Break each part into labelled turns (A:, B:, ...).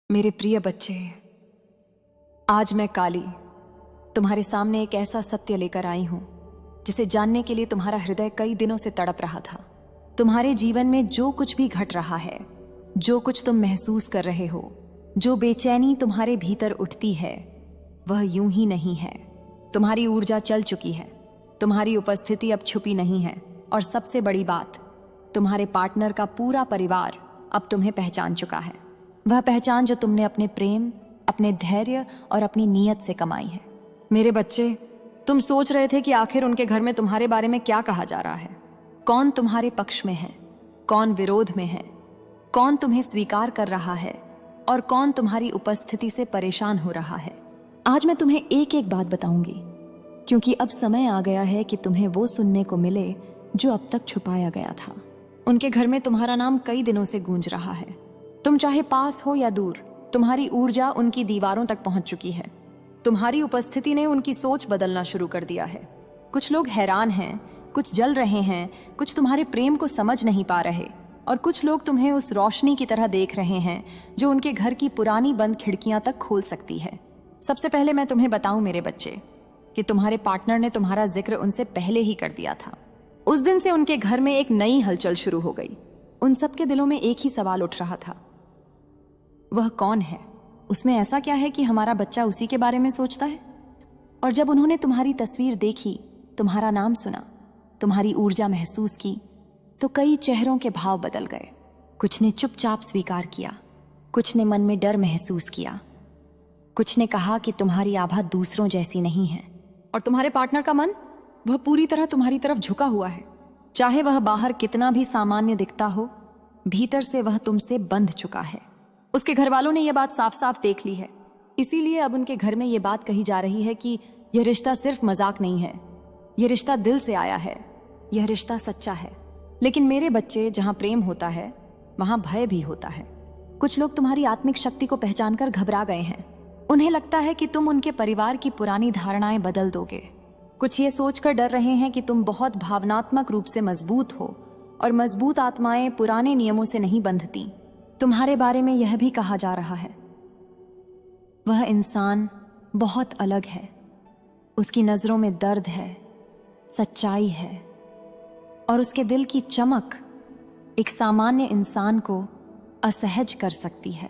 A: मेरे प्रिय बच्चे, आज मैं काली तुम्हारे सामने एक ऐसा सत्य लेकर आई हूं जिसे जानने के लिए तुम्हारा हृदय कई दिनों से तड़प रहा था। तुम्हारे जीवन में जो कुछ भी घट रहा है, जो कुछ तुम महसूस कर रहे हो, जो बेचैनी तुम्हारे भीतर उठती है, वह यूं ही नहीं है। तुम्हारी ऊर्जा चल चुकी है, तुम्हारी उपस्थिति अब छुपी नहीं है, और सबसे बड़ी बात, तुम्हारे पार्टनर का पूरा परिवार अब तुम्हें पहचान चुका है। वह पहचान जो तुमने अपने प्रेम, अपने धैर्य और अपनी नीयत से कमाई है। मेरे बच्चे, तुम सोच रहे थे कि आखिर उनके घर में तुम्हारे बारे में क्या कहा जा रहा है, कौन तुम्हारे पक्ष में है, कौन विरोध में है, कौन तुम्हें स्वीकार कर रहा है और कौन तुम्हारी उपस्थिति से परेशान हो रहा है। आज मैं तुम्हें एक एक बात बताऊंगी, क्योंकि अब समय आ गया है कि तुम्हें वो सुनने को मिले जो अब तक छुपाया गया था। उनके घर में तुम्हारा नाम कई दिनों से गूंज रहा है। तुम चाहे पास हो या दूर, तुम्हारी ऊर्जा उनकी दीवारों तक पहुंच चुकी है। तुम्हारी उपस्थिति ने उनकी सोच बदलना शुरू कर दिया है। कुछ लोग हैरान हैं, कुछ जल रहे हैं, कुछ तुम्हारे प्रेम को समझ नहीं पा रहे, और कुछ लोग तुम्हें उस रोशनी की तरह देख रहे हैं जो उनके घर की पुरानी बंद खिड़कियां तक खोल सकती है। सबसे पहले मैं तुम्हें बताऊं मेरे बच्चे कि तुम्हारे पार्टनर ने तुम्हारा जिक्र उनसे पहले ही कर दिया था। उस दिन से उनके घर में एक नई हलचल शुरू हो गई। उन सबके दिलों में एक ही सवाल उठ रहा था, वह कौन है? उसमें ऐसा क्या है कि हमारा बच्चा उसी के बारे में सोचता है? और जब उन्होंने तुम्हारी तस्वीर देखी, तुम्हारा नाम सुना, तुम्हारी ऊर्जा महसूस की, तो कई चेहरों के भाव बदल गए। कुछ ने चुपचाप स्वीकार किया, कुछ ने मन में डर महसूस किया, कुछ ने कहा कि तुम्हारी आभा दूसरों जैसी नहीं है। और तुम्हारे पार्टनर का मन, वह पूरी तरह तुम्हारी तरफ झुका हुआ है। चाहे वह बाहर कितना भी सामान्य दिखता हो, भीतर से वह तुमसे बंध चुका है। उसके घर वालों ने यह बात साफ साफ देख ली है। इसीलिए अब उनके घर में यह बात कही जा रही है कि यह रिश्ता सिर्फ मजाक नहीं है, यह रिश्ता दिल से आया है, यह रिश्ता सच्चा है। लेकिन मेरे बच्चे, जहां प्रेम होता है वहां भय भी होता है। कुछ लोग तुम्हारी आत्मिक शक्ति को पहचानकर घबरा गए हैं। उन्हें लगता है कि तुम उनके परिवार की पुरानी धारणाएं बदल दोगे। कुछ ये सोचकर डर रहे हैं कि तुम बहुत भावनात्मक रूप से मजबूत हो, और मजबूत आत्माएं पुराने नियमों से नहीं बंधती। तुम्हारे बारे में यह भी कहा जा रहा है, वह इंसान बहुत अलग है। उसकी नजरों में दर्द है, सच्चाई है, और उसके दिल की चमक एक सामान्य इंसान को असहज कर सकती है।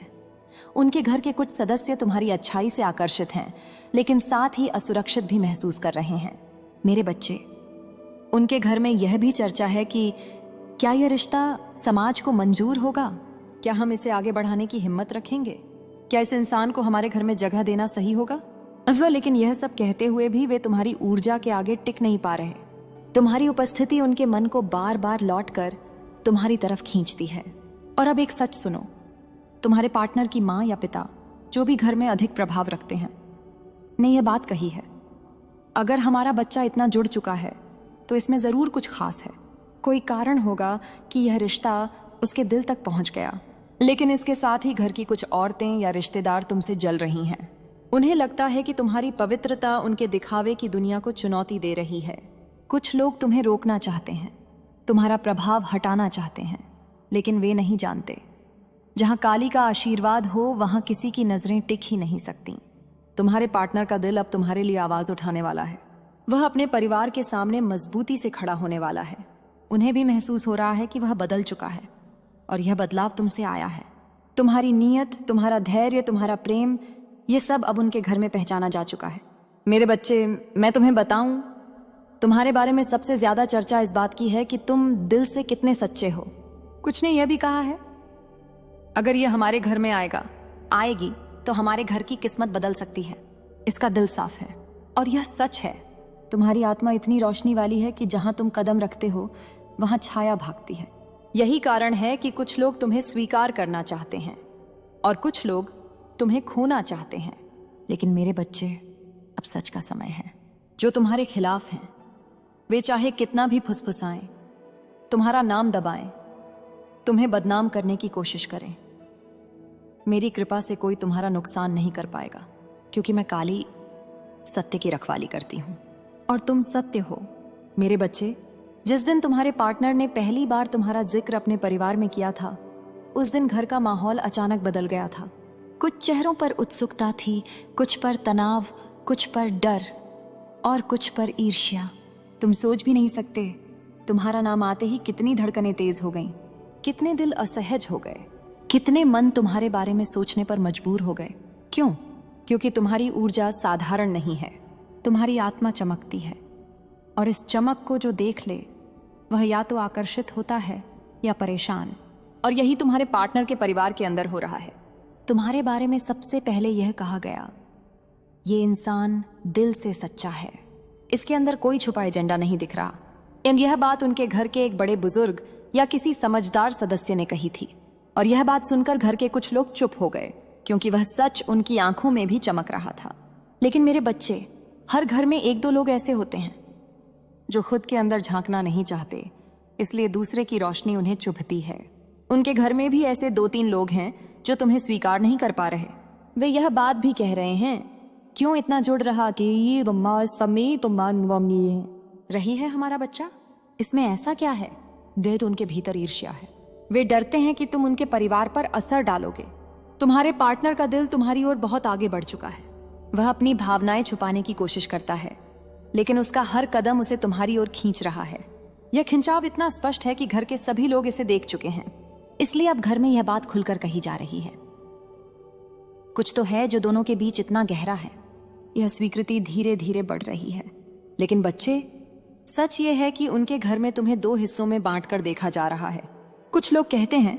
A: उनके घर के कुछ सदस्य तुम्हारी अच्छाई से आकर्षित हैं, लेकिन साथ ही असुरक्षित भी महसूस कर रहे हैं। मेरे बच्चे, उनके घर में यह भी चर्चा है कि क्या यह रिश्ता समाज को मंजूर होगा? क्या हम इसे आगे बढ़ाने की हिम्मत रखेंगे? क्या इस इंसान को हमारे घर में जगह देना सही होगा? लेकिन यह सब कहते हुए भी वे तुम्हारी ऊर्जा के आगे टिक नहीं पा रहे। तुम्हारी उपस्थिति उनके मन को बार बार लौटकर तुम्हारी तरफ खींचती है। और अब एक सच सुनो, तुम्हारे पार्टनर की माँ या पिता, जो भी घर में अधिक प्रभाव रखते हैं, ने यह बात कही है, अगर हमारा बच्चा इतना जुड़ चुका है तो इसमें जरूर कुछ खास है। कोई कारण होगा कि यह रिश्ता उसके दिल तक पहुंच गया। लेकिन इसके साथ ही घर की कुछ औरतें या रिश्तेदार तुमसे जल रही हैं। उन्हें लगता है कि तुम्हारी पवित्रता उनके दिखावे की दुनिया को चुनौती दे रही है। कुछ लोग तुम्हें रोकना चाहते हैं, तुम्हारा प्रभाव हटाना चाहते हैं, लेकिन वे नहीं जानते, जहां काली का आशीर्वाद हो वहां किसी की नजरें टिक ही नहीं सकती। तुम्हारे पार्टनर का दिल अब तुम्हारे लिए आवाज उठाने वाला है। वह अपने परिवार के सामने मजबूती से खड़ा होने वाला है। उन्हें भी महसूस हो रहा है कि वह बदल चुका है, और यह बदलाव तुमसे आया है। तुम्हारी नीयत, तुम्हारा धैर्य, तुम्हारा प्रेम, यह सब अब उनके घर में पहचाना जा चुका है। मेरे बच्चे, मैं तुम्हें बताऊं, तुम्हारे बारे में सबसे ज्यादा चर्चा इस बात की है कि तुम दिल से कितने सच्चे हो। कुछ ने यह भी कहा है, अगर यह हमारे घर में आएगी तो हमारे घर की किस्मत बदल सकती है। इसका दिल साफ है, और यह सच है। तुम्हारी आत्मा इतनी रोशनी वाली है कि जहां तुम कदम रखते हो वहां छाया भागती है। यही कारण है कि कुछ लोग तुम्हें स्वीकार करना चाहते हैं और कुछ लोग तुम्हें खोना चाहते हैं। लेकिन मेरे बच्चे, अब सच का समय है। जो तुम्हारे खिलाफ हैं, वे चाहे कितना भी फुसफुसाएं, तुम्हारा नाम दबाएं, तुम्हें बदनाम करने की कोशिश करें, मेरी कृपा से कोई तुम्हारा नुकसान नहीं कर पाएगा, क्योंकि मैं काली सत्य की रखवाली करती हूं और तुम सत्य हो। मेरे बच्चे, जिस दिन तुम्हारे पार्टनर ने पहली बार तुम्हारा जिक्र अपने परिवार में किया था, उस दिन घर का माहौल अचानक बदल गया था। कुछ चेहरों पर उत्सुकता थी, कुछ पर तनाव, कुछ पर डर और कुछ पर ईर्ष्या। तुम सोच भी नहीं सकते, तुम्हारा नाम आते ही कितनी धड़कनें तेज हो गईं, कितने दिल असहज हो गए, कितने मन तुम्हारे बारे में सोचने पर मजबूर हो गए। क्यों? क्योंकि तुम्हारी ऊर्जा साधारण नहीं है, तुम्हारी आत्मा चमकती है, और इस चमक को जो देख ले वह या तो आकर्षित होता है या परेशान। और यही तुम्हारे पार्टनर के परिवार के अंदर हो रहा है। तुम्हारे बारे में सबसे पहले यह कहा गया, ये इंसान दिल से सच्चा है, इसके अंदर कोई छुपा एजेंडा नहीं दिख रहा। यह बात उनके घर के एक बड़े बुजुर्ग या किसी समझदार सदस्य ने कही थी, और यह बात सुनकर घर के कुछ लोग चुप हो गए, क्योंकि वह सच उनकी आंखों में भी चमक रहा था। लेकिन मेरे बच्चे, हर घर में एक दो लोग ऐसे होते हैं जो खुद के अंदर झांकना नहीं चाहते, इसलिए दूसरे की रोशनी उन्हें चुभती है। उनके घर में भी ऐसे 2-3 लोग हैं जो तुम्हें स्वीकार नहीं कर पा रहे। वे यह बात भी कह रहे हैं, क्यों इतना जुड़ रहा कि ये समय रही है हमारा बच्चा, इसमें ऐसा क्या है? दे तो उनके भीतर ईर्ष्या है। वे डरते हैं कि तुम उनके परिवार पर असर डालोगे। तुम्हारे पार्टनर का दिल तुम्हारी ओर बहुत आगे बढ़ चुका है। वह अपनी भावनाएं छुपाने की कोशिश करता है, लेकिन उसका हर कदम उसे तुम्हारी ओर खींच रहा है। यह खिंचाव इतना स्पष्ट है कि घर के सभी लोग इसे देख चुके हैं, इसलिए अब घर में यह बात खुलकर कही जा रही है। कुछ तो है जो दोनों के बीच इतना गहरा है। यह स्वीकृति धीरे धीरे बढ़ रही है। लेकिन बच्चे, सच ये है कि उनके घर में तुम्हें 2 हिस्सों में बांटकर देखा जा रहा है। कुछ लोग कहते हैं,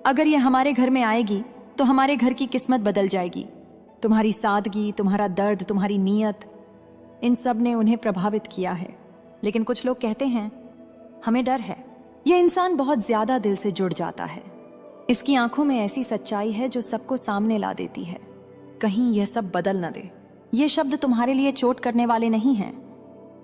A: अगर यह हमारे घर में आएगी तो हमारे घर की किस्मत बदल जाएगी। तुम्हारी सादगी, तुम्हारा दर्द, तुम्हारी नीयत, इन सब ने उन्हें प्रभावित किया है। लेकिन कुछ लोग कहते हैं, हमें डर है, यह इंसान बहुत ज्यादा दिल से जुड़ जाता है। इसकी आंखों में ऐसी सच्चाई है जो सबको सामने ला देती है। कहीं यह सब बदल न दे। ये शब्द तुम्हारे लिए चोट करने वाले नहीं हैं,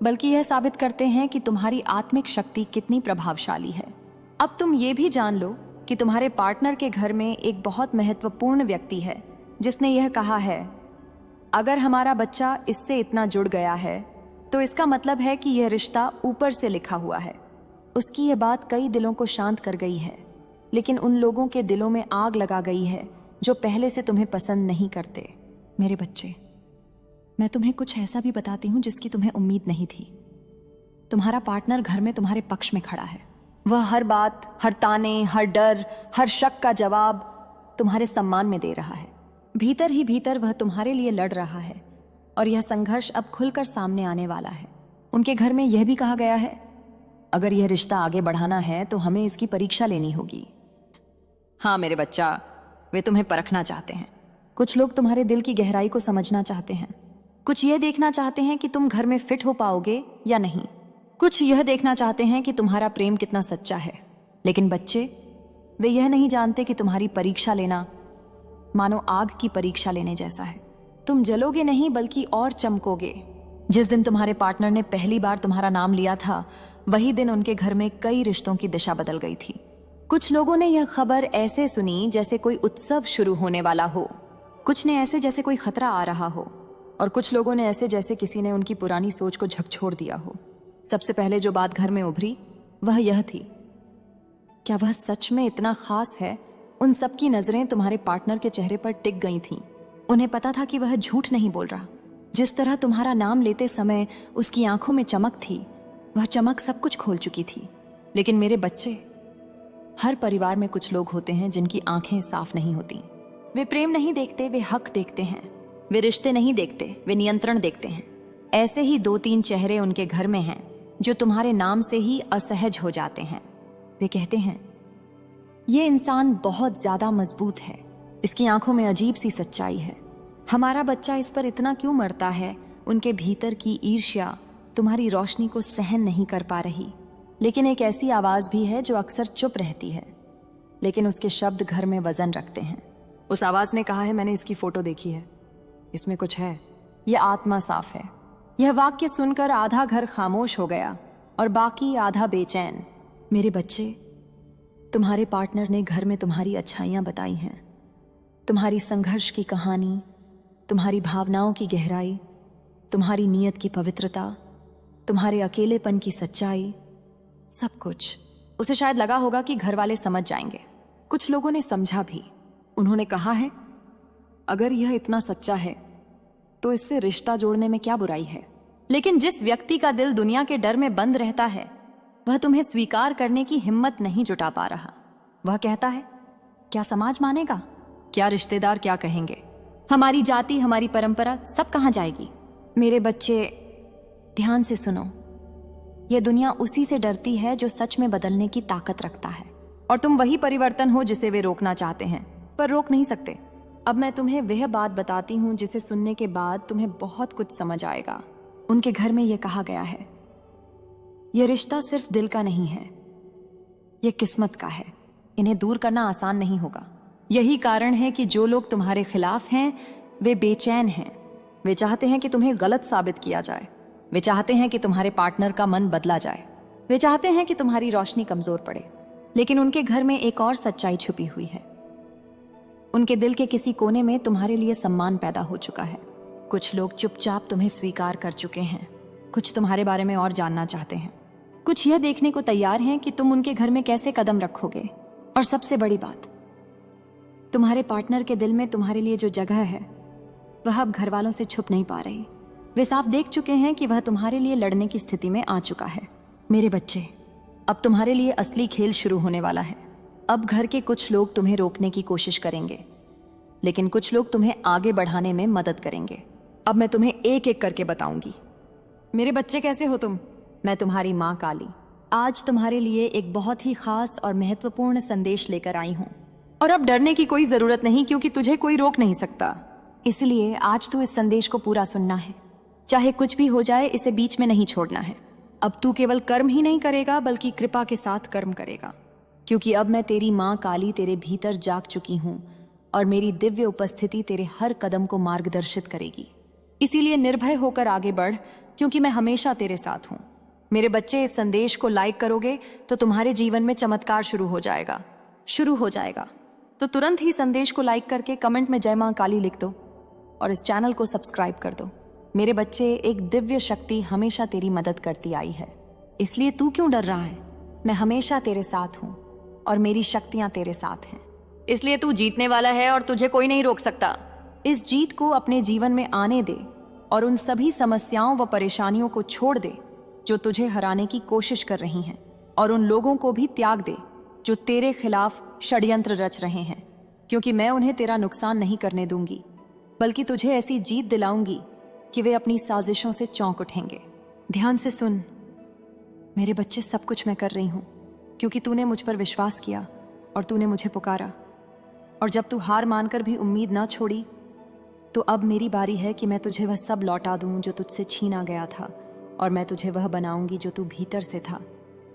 A: बल्कि यह साबित करते हैं कि तुम्हारी आत्मिक शक्ति कितनी प्रभावशाली है। अब तुम ये भी जान लो कि तुम्हारे पार्टनर के घर में एक बहुत महत्वपूर्ण व्यक्ति है जिसने यह कहा है, अगर हमारा बच्चा इससे इतना जुड़ गया है तो इसका मतलब है कि यह रिश्ता ऊपर से लिखा हुआ है। उसकी यह बात कई दिलों को शांत कर गई है, लेकिन उन लोगों के दिलों में आग लगा गई है जो पहले से तुम्हें पसंद नहीं करते। मेरे बच्चे, मैं तुम्हें कुछ ऐसा भी बताती हूं जिसकी तुम्हें उम्मीद नहीं थी। तुम्हारा पार्टनर घर में तुम्हारे पक्ष में खड़ा है। वह हर बात, हर ताने, हर डर, हर शक का जवाब तुम्हारे सम्मान में दे रहा है। भीतर ही भीतर वह तुम्हारे लिए लड़ रहा है, और यह संघर्ष अब खुलकर सामने आने वाला है। उनके घर में यह भी कहा गया है, अगर यह रिश्ता आगे बढ़ाना है तो हमें इसकी परीक्षा लेनी होगी। हाँ मेरे बच्चा, वे तुम्हें परखना चाहते हैं। कुछ लोग तुम्हारे दिल की गहराई को समझना चाहते हैं। कुछ यह देखना चाहते हैं कि तुम घर में फिट हो पाओगे या नहीं। कुछ यह देखना चाहते हैं कि तुम्हारा प्रेम कितना सच्चा है। लेकिन बच्चे, वे यह नहीं जानते कि तुम्हारी परीक्षा लेना मानो आग की परीक्षा लेने जैसा है। तुम जलोगे नहीं बल्कि और चमकोगे। जिस दिन तुम्हारे पार्टनर ने पहली बार तुम्हारा नाम लिया था, वही दिन उनके घर में कई रिश्तों की दिशा बदल गई थी। कुछ लोगों ने यह खबर ऐसे सुनी जैसे कोई उत्सव शुरू होने वाला हो, कुछ ने ऐसे जैसे कोई खतरा आ रहा हो, और कुछ लोगों ने ऐसे जैसे किसी ने उनकी पुरानी सोच को झकझोर दिया हो। सबसे पहले जो बात घर में उभरी वह यह थी, क्या वह सच में इतना खास है? उन सब की नजरें तुम्हारे पार्टनर के चेहरे पर टिक गई थीं। उन्हें पता था कि वह झूठ नहीं बोल रहा। जिस तरह तुम्हारा नाम लेते समय उसकी आंखों में चमक थी, वह चमक सब कुछ खोल चुकी थी। लेकिन मेरे बच्चे, हर परिवार में कुछ लोग होते हैं जिनकी आंखें साफ नहीं होती। वे प्रेम नहीं देखते, वे हक देखते हैं। वे रिश्ते नहीं देखते, वे नियंत्रण देखते हैं। ऐसे ही 2-3 चेहरे उनके घर में हैं जो तुम्हारे नाम से ही असहज हो जाते हैं। वे कहते हैं, ये इंसान बहुत ज्यादा मजबूत है, इसकी आंखों में अजीब सी सच्चाई है। हमारा बच्चा इस पर इतना क्यों मरता है? उनके भीतर की ईर्ष्या तुम्हारी रोशनी को सहन नहीं कर पा रही। लेकिन एक ऐसी आवाज भी है जो अक्सर चुप रहती है, लेकिन उसके शब्द घर में वजन रखते हैं। उस आवाज ने कहा है, मैंने इसकी फोटो देखी है, इसमें कुछ है, यह आत्मा साफ है। यह वाक्य सुनकर आधा घर खामोश हो गया और बाकी आधा बेचैन। मेरे बच्चे, तुम्हारे पार्टनर ने घर में तुम्हारी अच्छाइयां बताई हैं, तुम्हारी संघर्ष की कहानी, तुम्हारी भावनाओं की गहराई, तुम्हारी नीयत की पवित्रता, तुम्हारे अकेलेपन की सच्चाई, सब कुछ। उसे शायद लगा होगा कि घर वाले समझ जाएंगे। कुछ लोगों ने समझा भी। उन्होंने कहा है, अगर यह इतना सच्चा है तो इससे रिश्ता जोड़ने में क्या बुराई है। लेकिन जिस व्यक्ति का दिल दुनिया के डर में बंद रहता है वह तुम्हें स्वीकार करने की हिम्मत नहीं जुटा पा रहा। वह कहता है क्या समाज मानेगा, क्या रिश्तेदार क्या कहेंगे, हमारी जाति हमारी परंपरा सब कहां जाएगी। मेरे बच्चे ध्यान से सुनो, यह दुनिया उसी से डरती है जो सच में बदलने की ताकत रखता है, और तुम वही परिवर्तन हो जिसे वे रोकना चाहते हैं पर रोक नहीं सकते। अब मैं तुम्हें वह बात बताती हूं जिसे सुनने के बाद तुम्हें बहुत कुछ समझ आएगा। उनके घर में यह कहा गया है, यह रिश्ता सिर्फ दिल का नहीं है, यह किस्मत का है। इन्हें दूर करना आसान नहीं होगा। यही कारण है कि जो लोग तुम्हारे खिलाफ हैं वे बेचैन हैं। वे चाहते हैं कि तुम्हें गलत साबित किया जाए। वे चाहते हैं कि तुम्हारे पार्टनर का मन बदला जाए। वे चाहते हैं कि तुम्हारी रोशनी कमजोर पड़े। लेकिन उनके घर में एक और सच्चाई छुपी हुई है। उनके दिल के किसी कोने में तुम्हारे लिए सम्मान पैदा हो चुका है। कुछ लोग चुपचाप तुम्हें स्वीकार कर चुके हैं, कुछ तुम्हारे बारे में और जानना चाहते हैं, कुछ यह देखने को तैयार हैं कि तुम उनके घर में कैसे कदम रखोगे। और सबसे बड़ी बात, तुम्हारे पार्टनर के दिल में तुम्हारे लिए जो जगह है वह अब घर वालों से छुप नहीं पा रही। वे साफ देख चुके हैं कि वह तुम्हारे लिए लड़ने की स्थिति में आ चुका है। मेरे बच्चे, अब तुम्हारे लिए असली खेल शुरू होने वाला है। अब घर के कुछ लोग तुम्हें रोकने की कोशिश करेंगे, लेकिन कुछ लोग तुम्हें आगे बढ़ाने में मदद करेंगे। अब मैं तुम्हें एक एक करके बताऊंगी। मेरे बच्चे कैसे हो तुम? मैं तुम्हारी माँ काली आज तुम्हारे लिए एक बहुत ही खास और महत्वपूर्ण संदेश लेकर आई हूँ। और अब डरने की कोई जरूरत नहीं, क्योंकि तुझे कोई रोक नहीं सकता। इसलिए आज तू इस संदेश को पूरा सुनना है। चाहे कुछ भी हो जाए, इसे बीच में नहीं छोड़ना है। अब तू केवल कर्म ही नहीं करेगा बल्कि कृपा के साथ कर्म करेगा, क्योंकि अब मैं तेरी माँ काली तेरे भीतर जाग चुकी हूँ और मेरी दिव्य उपस्थिति तेरे हर कदम को मार्गदर्शित करेगी। इसीलिए निर्भय होकर आगे बढ़, क्योंकि मैं हमेशा तेरे साथ हूँ। मेरे बच्चे, इस संदेश को लाइक करोगे तो तुम्हारे जीवन में चमत्कार शुरू हो जाएगा। तो तुरंत ही संदेश को लाइक करके कमेंट में जय मां काली लिख दो और इस चैनल को सब्सक्राइब कर दो। मेरे बच्चे, एक दिव्य शक्ति हमेशा तेरी मदद करती आई है, इसलिए तू क्यों डर रहा है? मैं हमेशा तेरे साथ हूँ और मेरी शक्तियां तेरे साथ हैं। इसलिए तू जीतने वाला है और तुझे कोई नहीं रोक सकता। इस जीत को अपने जीवन में आने दे और उन सभी समस्याओं व परेशानियों को छोड़ दे जो तुझे हराने की कोशिश कर रही हैं, और उन लोगों को भी त्याग दे जो तेरे खिलाफ षड्यंत्र रच रहे हैं, क्योंकि मैं उन्हें तेरा नुकसान नहीं करने दूंगी, बल्कि तुझे ऐसी जीत दिलाऊंगी कि वे अपनी साजिशों से चौंक उठेंगे। ध्यान से सुन मेरे बच्चे, सब कुछ मैं कर रही हूं क्योंकि तूने मुझ पर विश्वास किया और तूने मुझे पुकारा। और जब तू हार मानकर भी उम्मीद ना छोड़ी, तो अब मेरी बारी है कि मैं तुझे वह सब लौटा दूं जो तुझसे छीना गया था, और मैं तुझे वह बनाऊंगी जो तू भीतर से था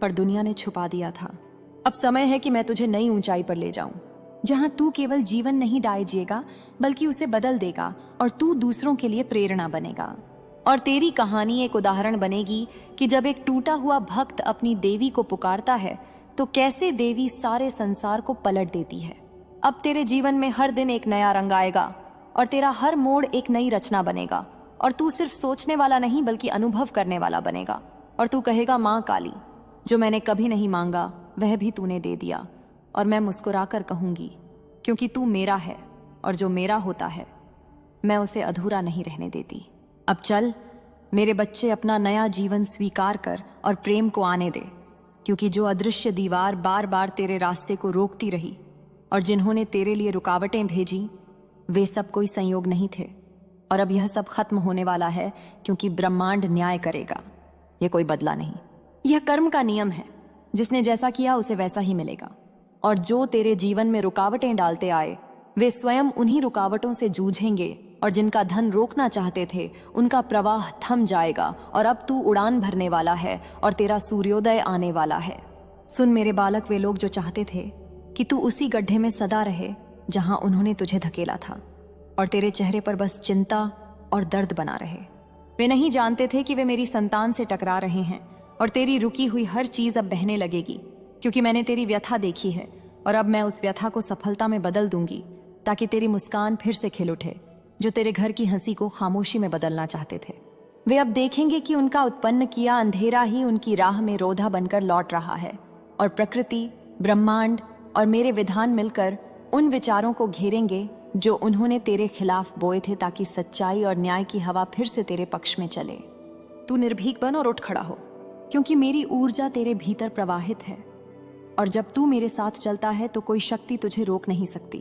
A: पर दुनिया ने छुपा दिया था। अब समय है कि मैं तुझे नई ऊंचाई पर ले जाऊं, जहां तू केवल जीवन नहीं जिएगा बल्कि उसे बदल देगा, और तू दूसरों के लिए प्रेरणा बनेगा। और तेरी कहानी एक उदाहरण बनेगी कि जब एक टूटा हुआ भक्त अपनी देवी को पुकारता है तो कैसे देवी सारे संसार को पलट देती है। अब तेरे जीवन में हर दिन एक नया रंग आएगा और तेरा हर मोड़ एक नई रचना बनेगा, और तू सिर्फ सोचने वाला नहीं बल्कि अनुभव करने वाला बनेगा। और तू कहेगा, माँ काली, जो मैंने कभी नहीं मांगा वह भी तूने दे दिया। और मैं मुस्कुराकर कहूंगी, क्योंकि तू मेरा है और जो मेरा होता है मैं उसे अधूरा नहीं रहने देती। अब चल मेरे बच्चे, अपना नया जीवन स्वीकार कर और प्रेम को आने दे, क्योंकि जो अदृश्य दीवार बार बार तेरे रास्ते को रोकती रही और जिन्होंने तेरे लिए रुकावटें भेजी, वे सब कोई संयोग नहीं थे। और अब यह सब खत्म होने वाला है, क्योंकि ब्रह्मांड न्याय करेगा। यह कोई बदला नहीं, यह कर्म का नियम है। जिसने जैसा किया उसे वैसा ही मिलेगा। और जो तेरे जीवन में रुकावटें डालते आए, वे स्वयं उन्हीं रुकावटों से जूझेंगे, और जिनका धन रोकना चाहते थे उनका प्रवाह थम जाएगा। और अब तू उड़ान भरने वाला है और तेरा सूर्योदय आने वाला है। सुन मेरे बालक, वे लोग जो चाहते थे कि तू उसी गड्ढे में सदा रहे जहां उन्होंने तुझे धकेला था, और तेरे चेहरे पर बस चिंता और दर्द बना रहे, वे नहीं जानते थे कि वे मेरी संतान से टकरा रहे हैं, और तेरी रुकी हुई हर चीज अब बहने लगेगी, क्योंकि मैंने तेरी व्यथा देखी है। और अब मैं उस व्यथा को सफलता में बदल दूंगी, ताकि तेरी मुस्कान फिर से खिल उठे। जो तेरे घर की हंसी को खामोशी में बदलना चाहते थे, वे अब देखेंगे कि उनका उत्पन्न किया अंधेरा ही उनकी राह में रोधा बनकर लौट रहा है, और प्रकृति, ब्रह्मांड और मेरे विधान मिलकर उन विचारों को घेरेंगे जो उन्होंने तेरे खिलाफ बोए थे, ताकि सच्चाई और न्याय की हवा फिर से तेरे पक्ष में चले। तू निर्भीक बन और उठ खड़ा हो, क्योंकि मेरी ऊर्जा तेरे भीतर प्रवाहित है, और जब तू मेरे साथ चलता है तो कोई शक्ति तुझे रोक नहीं सकती।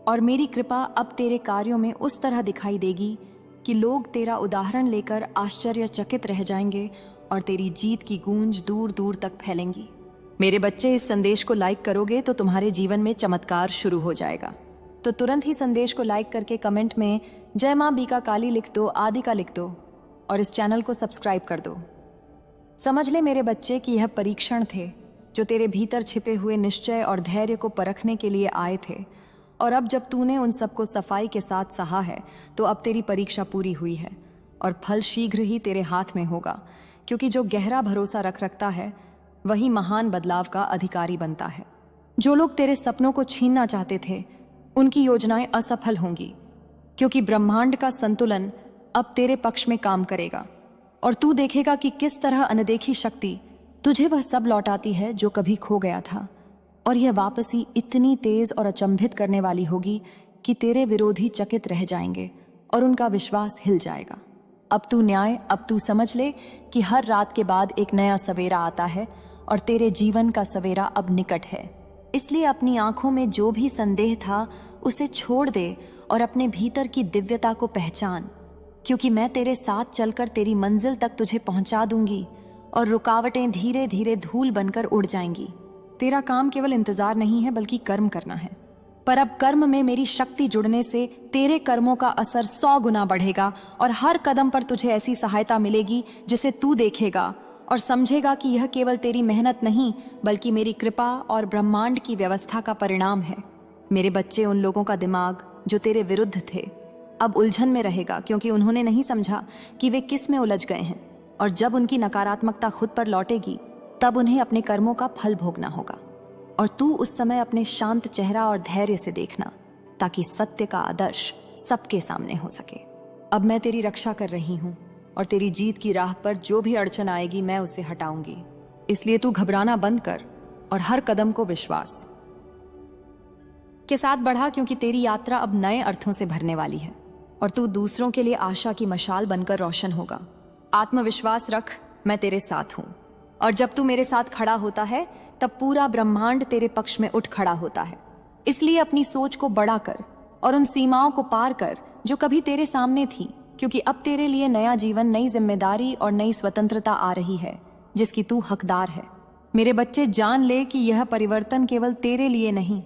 A: और मेरी कृपा अब तेरे कार्यों में उस तरह दिखाई देगी कि लोग तेरा उदाहरण लेकर आश्चर्यचकित रह जाएंगे और तेरी जीत की गूंज दूर दूर तक फैलेंगी। मेरे बच्चे, इस संदेश को लाइक करोगे तो तुम्हारे जीवन में चमत्कार शुरू हो जाएगा। तो तुरंत ही संदेश को लाइक करके कमेंट में जय मां बीका काली लिख दो, आदि का लिख दो, और इस चैनल को सब्सक्राइब कर दो। समझ ले मेरे बच्चे कि यह परीक्षण थे जो तेरे भीतर छिपे हुए निश्चय और धैर्य को परखने के लिए आए थे। और अब जब तूने उन सबको सफाई के साथ सहा है तो अब तेरी परीक्षा पूरी हुई है, और फल शीघ्र ही तेरे हाथ में होगा, क्योंकि जो गहरा भरोसा रखता है वही महान बदलाव का अधिकारी बनता है। जो लोग तेरे सपनों को छीनना चाहते थे, उनकी योजनाएं असफल होंगी, क्योंकि ब्रह्मांड का संतुलन अब तेरे पक्ष में काम करेगा, और तू देखेगा कि किस तरह अनदेखी शक्ति तुझे वह सब लौटाती है जो कभी खो गया था। और यह वापसी इतनी तेज और अचंभित करने वाली होगी कि तेरे विरोधी चकित रह जाएंगे और उनका विश्वास हिल जाएगा। अब तू समझ ले कि हर रात के बाद एक नया सवेरा आता है, और तेरे जीवन का सवेरा अब निकट है। इसलिए अपनी आंखों में जो भी संदेह था उसे छोड़ दे और अपने भीतर की दिव्यता को पहचान, क्योंकि मैं तेरे साथ चलकर तेरी मंजिल तक तुझे पहुंचा दूंगी, और रुकावटें धीरे धीरे धूल बनकर उड़ जाएंगी। तेरा काम केवल इंतजार नहीं है, बल्कि कर्म करना है। पर अब कर्म में मेरी शक्ति जुड़ने से तेरे कर्मों का असर 100 गुना बढ़ेगा, और हर कदम पर तुझे ऐसी सहायता मिलेगी जिसे तू देखेगा और समझेगा कि यह केवल तेरी मेहनत नहीं, बल्कि मेरी कृपा और ब्रह्मांड की व्यवस्था का परिणाम है। मेरे बच्चे, उन लोगों का दिमाग जो तेरे विरुद्ध थे अब उलझन में रहेगा, क्योंकि उन्होंने नहीं समझा कि वे किस में उलझ गए हैं। और जब उनकी नकारात्मकता खुद पर लौटेगी, तब उन्हें अपने कर्मों का फल भोगना होगा। और तू उस समय अपने शांत चेहरा और धैर्य से देखना, ताकि सत्य का आदर्श सबके सामने हो सके। अब मैं तेरी रक्षा कर रही हूँ, और तेरी जीत की राह पर जो भी अड़चन आएगी मैं उसे हटाऊंगी। इसलिए तू घबराना बंद कर और हर कदम को विश्वास के साथ बढ़ा, क्योंकि तेरी यात्रा अब नए अर्थों से भरने वाली है, और तू दूसरों के लिए आशा की मशाल बनकर रोशन होगा। आत्मविश्वास रख, मैं तेरे साथ हूं। और जब तू मेरे साथ खड़ा होता है, तब पूरा ब्रह्मांड तेरे पक्ष में उठ खड़ा होता है। इसलिए अपनी सोच को बड़ा कर और उन सीमाओं को पार कर जो कभी तेरे सामने थी, क्योंकि अब तेरे लिए नया जीवन, नई जिम्मेदारी और नई स्वतंत्रता आ रही है, जिसकी तू हकदार है। मेरे बच्चे, जान ले कि यह परिवर्तन केवल तेरे लिए नहीं,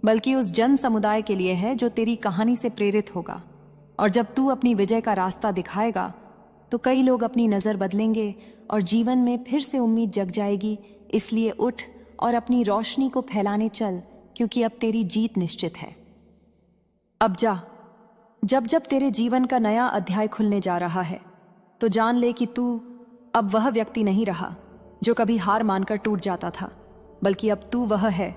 A: बल्कि उस जन समुदाय के लिए है जो तेरी कहानी से प्रेरित होगा। और जब तू अपनी विजय का रास्ता दिखाएगा, तो कई लोग अपनी नजर बदलेंगे और जीवन में फिर से उम्मीद जग जाएगी। इसलिए उठ और अपनी रोशनी को फैलाने चल, क्योंकि अब तेरी जीत निश्चित है। अब जा, जब तेरे जीवन का नया अध्याय खुलने जा रहा है, तो जान ले कि तू अब वह व्यक्ति नहीं रहा जो कभी हार मानकर टूट जाता था, बल्कि अब तू वह है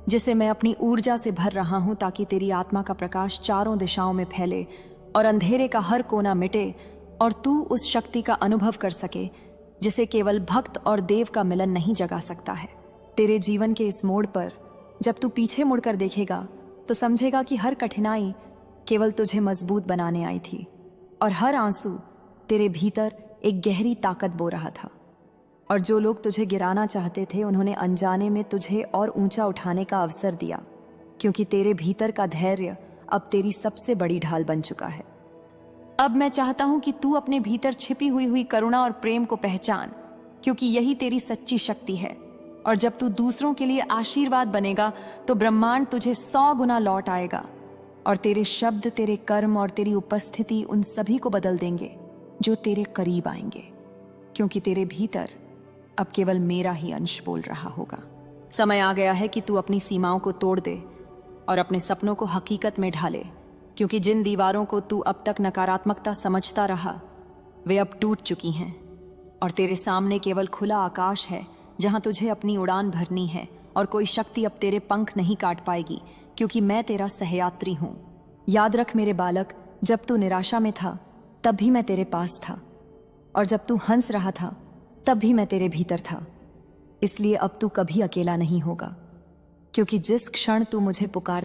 A: जिसे मैं अपनी ऊर्जा से भर रहा हूं, ताकि तेरी आत्मा का प्रकाश चारों दिशाओं में फैले और अंधेरे का हर कोना मिटे, और तू उस शक्ति का अनुभव कर सके जिसे केवल भक्त और देव का मिलन नहीं जगा सकता है। तेरे जीवन के इस मोड़ पर जब तू पीछे मुड़कर देखेगा, तो समझेगा कि हर कठिनाई केवल तुझे मजबूत बनाने आई थी, और हर आंसू तेरे भीतर एक गहरी ताकत बो रहा था। और जो लोग तुझे गिराना चाहते थे, उन्होंने अनजाने में तुझे और ऊंचा उठाने का अवसर दिया, क्योंकि तेरे भीतर का धैर्य अब तेरी सबसे बड़ी ढाल बन चुका है। अब मैं चाहता हूं कि तू अपने भीतर छिपी हुई करुणा और प्रेम को पहचान, क्योंकि यही तेरी सच्ची शक्ति है। और जब तू दूसरों के लिए आशीर्वाद बनेगा, तो ब्रह्मांड तुझे 100 गुना लौट आएगा, और तेरे शब्द, तेरे कर्म और तेरी उपस्थिति उन सभी को बदल देंगे जो तेरे करीब आएंगे, क्योंकि तेरे भीतर अब केवल मेरा ही अंश बोल रहा होगा। समय आ गया है कि तू अपनी सीमाओं को तोड़ दे और अपने सपनों को हकीकत में ढाले, क्योंकि जिन दीवारों को तू अब तक नकारात्मकता समझता रहा, वे अब टूट चुकी हैं, और तेरे सामने केवल खुला आकाश है जहां तुझे अपनी उड़ान भरनी है, और कोई शक्ति अब तेरे पंख नहीं काट पाएगी, क्योंकि मैं तेरा सहयात्री हूं। याद रख मेरे बालक, जब तू निराशा में था तब भी मैं तेरे पास था, और जब तू हंस रहा था तब भी मैं तेरे भीतर था। इसलिए अब तू कभी अकेला नहीं होगा, क्योंकि जिस क्षण तू मुझे पुकार